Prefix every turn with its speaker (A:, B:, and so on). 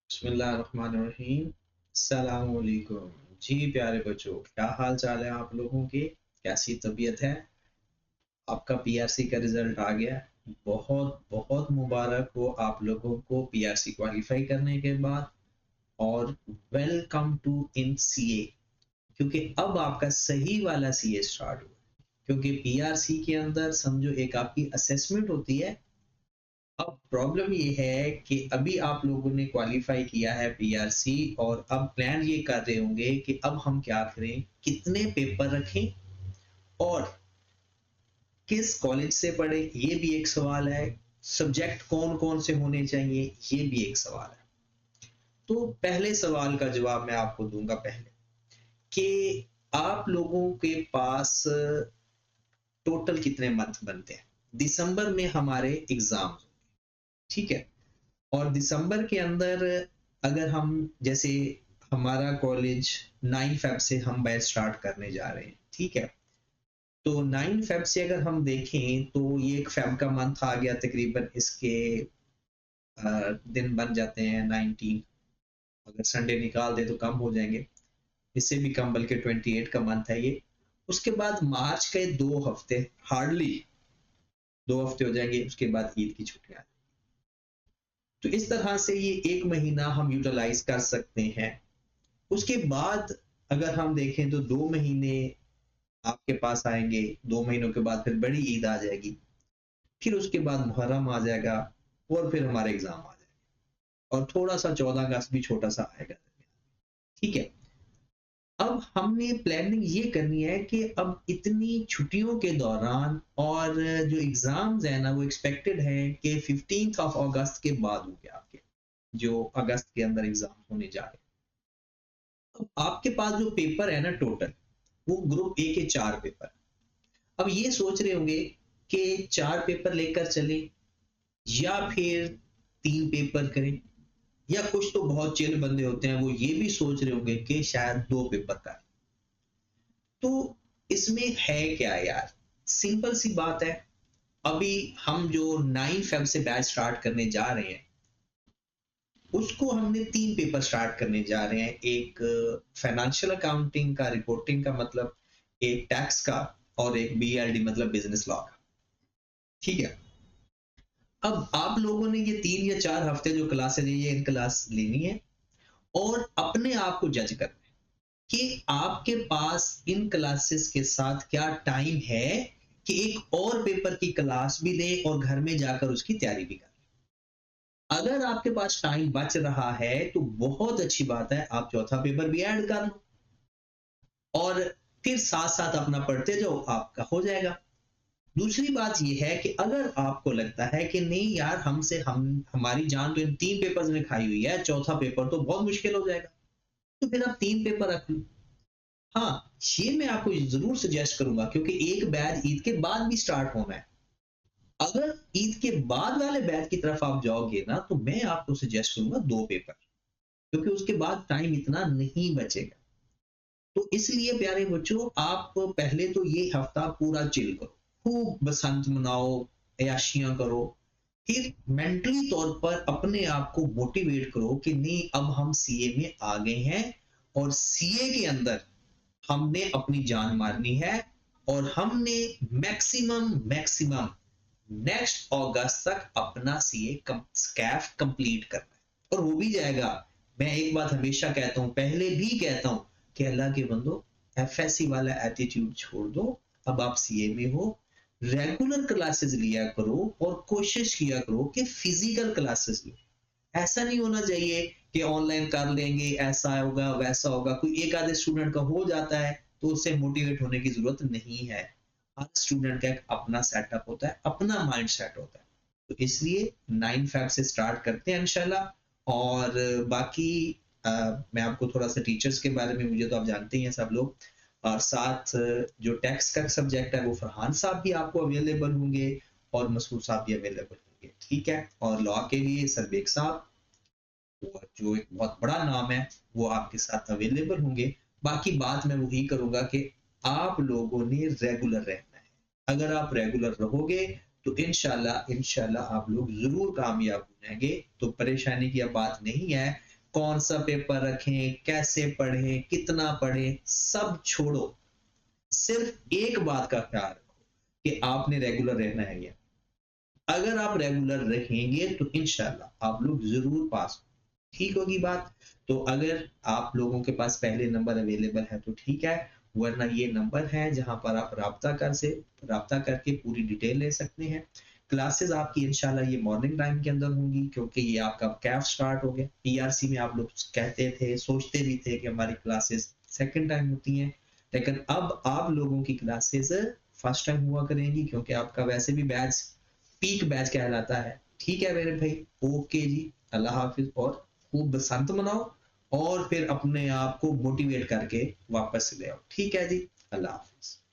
A: बिस्मिल्लाहिर्रहमानिर्रहीम। अस्सलाम वालेकुम। जी प्यारे बच्चों, क्या हाल चाल है आप लोगों के? कैसी तबीयत है? आपका पीआरसी का रिजल्ट आ गया। बहुत बहुत मुबारक हो आप लोगों को पीआरसी क्वालिफाई करने के बाद। और वेलकम टू इन सीए, क्योंकि अब आपका सही वाला सीए स्टार्ट हुआ। क्योंकि पीआरसी के अंदर समझो एक आपकी असेसमेंट होती है। अब प्रॉब्लम ये है कि अभी आप लोगों ने क्वालिफाई किया है पीआरसी, और अब प्लान ये कर रहे होंगे कि अब हम क्या करें, कितने पेपर रखें और किस कॉलेज से पढ़े, ये भी एक सवाल है। सब्जेक्ट कौन कौन से होने चाहिए, ये भी एक सवाल है। तो पहले सवाल का जवाब मैं आपको दूंगा पहले, कि आप लोगों के पास टोटल कितने मंथ बनते हैं। दिसंबर में हमारे एग्जाम, ठीक है। और दिसंबर के अंदर अगर हम, जैसे हमारा कॉलेज 9 फेब से हम बैच स्टार्ट करने जा रहे हैं, ठीक है। तो 9 फेब से अगर हम देखें तो ये एक फेब का मंथ आ गया, तकरीबन इसके दिन बन जाते हैं 19। अगर संडे निकाल दे तो कम हो जाएंगे, इससे भी कम, बल्कि 28 का मंथ है ये। उसके बाद मार्च के 2 हफ्ते, हार्डली 2 हफ्ते हो जाएंगे, उसके बाद ईद की छुट्टियां। तो इस तरह से ये एक महीना हम यूटिलाइज कर सकते हैं। उसके बाद अगर हम देखें तो 2 महीने आपके पास आएंगे। 2 महीनों के बाद फिर बड़ी ईद आ जाएगी, फिर उसके बाद मुहर्रम आ जाएगा, और फिर हमारा एग्जाम आ जाएगा, और थोड़ा सा 14 अगस्त भी छोटा सा आएगा, ठीक है। अब हमने प्लानिंग ये करनी है कि अब इतनी छुट्टियों के दौरान, और जो एग्जाम्स है ना, वो एक्सपेक्टेड है कि 15 अगस्त के बाद होंगे आपके, जो अगस्त के अंदर एग्जाम होने जा रहे हैं। अब आपके पास जो पेपर है ना टोटल, वो ग्रुप ए के 4 पेपर। अब ये सोच रहे होंगे कि 4 पेपर लेकर चलें या फिर 3 पेपर करें, या कुछ तो बहुत चिल बंदे होते हैं, वो ये भी सोच रहे होंगे कि शायद 2 पेपर करें। तो इसमें है क्या यार, सिंपल सी बात है। अभी हम जो 9 फेब से बैच स्टार्ट करने जा रहे हैं, उसको हमने 3 पेपर स्टार्ट करने जा रहे हैं। एक फाइनेंशियल अकाउंटिंग का, रिपोर्टिंग का मतलब, एक टैक्स का, और एक बीएलडी मतलब बिजनेस लॉ का, ठीक है। अब आप लोगों ने ये 3 या 4 हफ्ते जो क्लासेस है, ये इन क्लास लेनी है, और अपने आप को जज करना है कि आपके पास इन क्लासेस के साथ क्या टाइम है कि एक और पेपर की क्लास भी ले और घर में जाकर उसकी तैयारी भी कर। अगर आपके पास टाइम बच रहा है तो बहुत अच्छी बात है, आप चौथा पेपर भी ऐड कर लो, और फिर साथ साथ अपना पढ़ते जाओ, आपका हो जाएगा। दूसरी बात यह है कि अगर आपको लगता है कि नहीं यार, हमसे हमारी जान तो इन 3 पेपर्स ने खाई हुई है, चौथा पेपर तो बहुत मुश्किल हो जाएगा, तो फिर आप 3 पेपर रख लो। हाँ, ये मैं आपको जरूर सजेस्ट करूंगा, क्योंकि एक बैच ईद के बाद भी स्टार्ट होना है। अगर ईद के बाद वाले बैच की तरफ आप जाओगे ना, तो मैं आपको सजेस्ट करूंगा 2 पेपर, क्योंकि उसके बाद टाइम इतना नहीं बचेगा। तो इसलिए प्यारे बच्चों, आप पहले तो ये हफ्ता पूरा चिल करो, खूब बसंत मनाओ, अयाशियां करो। फिर मेंटली तौर पर अपने आप को मोटिवेट करो कि नहीं, अब हम सीए में आ गए हैं, और सीए के अंदर हमने अपनी जान मारनी है, और हमने मैक्सिमम मैक्सिमम नेक्स्ट अगस्त तक अपना सीए स्कैफ कंप्लीट करना है, और हो भी जाएगा। मैं एक बात हमेशा कहता हूं, पहले भी कहता हूं, कि अल्लाह के बंदो, एफएससी वाला एटीट्यूड छोड़ दो। अब आप सीए में हो, रेगुलर क्लासेस लिया करो, और कोशिश किया करो कि फिजिकल क्लासेस लो। ऐसा नहीं होना चाहिए कि ऑनलाइन कर लेंगे, ऐसा होगा वैसा होगा। कोई एक आधे स्टूडेंट का हो जाता है तो उससे मोटिवेट होने की जरूरत नहीं है। हर स्टूडेंट का एक अपना सेटअप होता है, अपना माइंड सेट होता है। तो इसलिए 9 फेब से स्टार्ट करते हैं इंशाल्लाह। और बाकी अ, मैं आपको थोड़ा सा टीचर्स के बारे में, मुझे तो आप जानते ही हैं सब लोग। और साथ जो टैक्स का सब्जेक्ट है, वो फरहान साहब भी आपको अवेलेबल होंगे, और मसूद साहब भी अवेलेबल होंगे, ठीक है। और लॉ के लिए सरबेक साहब, और जो एक बहुत बड़ा नाम है, वो आपके साथ अवेलेबल होंगे। बाकी बात मैं वही करूंगा कि आप लोगों ने रेगुलर रहना है। अगर आप रेगुलर रहोगे तो इंशाल्लाह इंशाल्लाह आप लोग जरूर कामयाब हो जाएंगे। तो परेशानी की अब बात नहीं है। कौन सा पेपर रखें, कैसे पढ़ें, कितना पढ़ें, सब छोड़ो। सिर्फ एक बात का ख्याल रखो कि आपने रेगुलर रहना है। ये अगर आप रेगुलर रहेंगे तो इंशाल्लाह आप लोग जरूर पास हो। ठीक होगी बात। तो अगर आप लोगों के पास पहले नंबर अवेलेबल है तो ठीक है, वरना ये नंबर है जहां पर आप राब्ता करके पूरी डिटेल ले सकते हैं। क्लासेस आपकी इंशाल्लाह ये मॉर्निंग टाइम के अंदर होंगी, क्योंकि ये आपका कैफ स्टार्ट हो गया। पीआरसी में आप लोग कहते थे, सोचते भी थे कि हमारी क्लासेस सेकंड टाइम होती हैं, लेकिन अब आप लोगों की क्लासेस फर्स्ट टाइम हुआ करेंगी, क्योंकि आपका वैसे भी बैच पीक बैच कहलाता है। ठीक है मेरे भाई, ओके जी, अल्लाह हाफिज, और खूब बसंत मनाओ और फिर अपने आप को मोटिवेट करके वापस ले आओ। ठीक है जी, अल्लाह हाफिज।